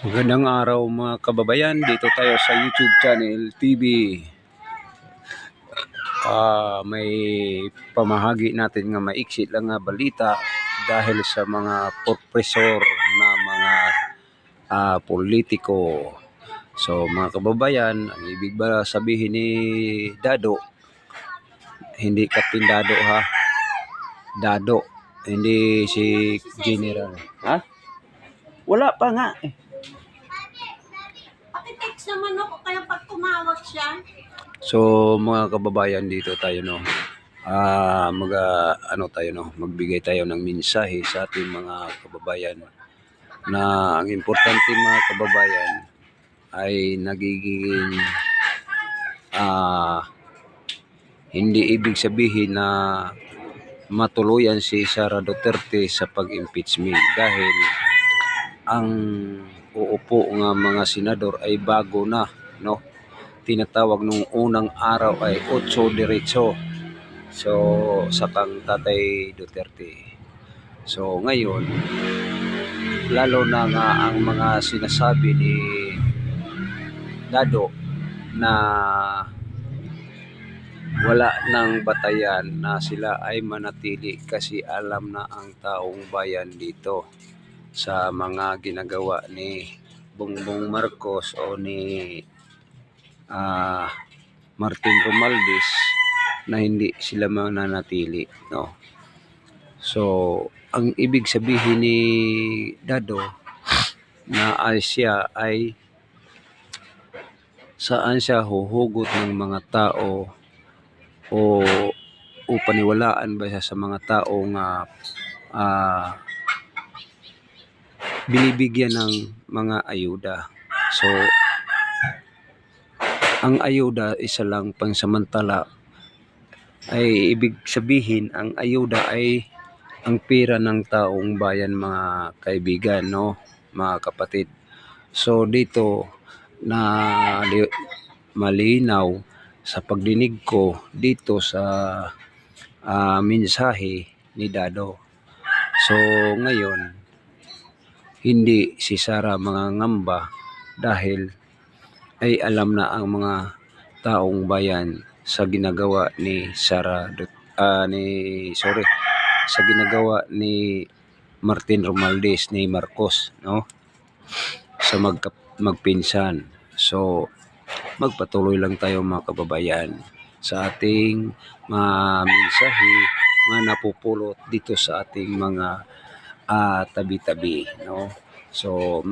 Magandang araw mga kababayan, dito tayo sa YouTube channel TV. May pamahagi natin nga maiksi lang nga balita dahil sa mga profesor na mga politiko. So mga kababayan, ang ibig ba sabihin ni Dado, hindi Captain Dado ha, Dado, hindi si General. Ha? Wala pa nga eh. Pakitext naman ako kaya pag tumawag siya. So mga kababayan, dito tayo no. Magbigay tayo ng mensahe sa ating mga kababayan na ang importante mga kababayan ay nagiging hindi ibig sabihin na matuluyan si Sara Duterte sa pag-impeachment dahil ang uupo nga mga senador ay bago na, no? Tinatawag nung unang araw ay 8 diretso. So sa kang Tatay Duterte. So ngayon, lalo na nga ang mga sinasabi ni Dado na wala ng batayan na sila ay manatili kasi alam na ang taong bayan dito sa mga ginagawa ni Bongbong Marcos o ni Martin Romualdez na hindi sila mananatili, no? So ang ibig sabihin ni Dado na siya ay saan siya huhugot ng mga tao o paniwalaan ba siya sa mga taong binibigyan ng mga ayuda. So ang ayuda isa lang pansamantala, ay ibig sabihin ang ayuda ay ang pera ng taong bayan mga kaibigan, no, mga kapatid. So dito na malinaw sa pagdinig ko dito sa mensahe ni Dado. So ngayon, hindi si Sara mangangamba dahil ay alam na ang mga taong bayan sa ginagawa ni sa ginagawa ni Martin Romualdez, ni Marcos, no, sa magpinsan. So magpatuloy lang tayo mga kababayan sa ating mensahe na napupulot dito sa ating mga tabi-tabi, no. So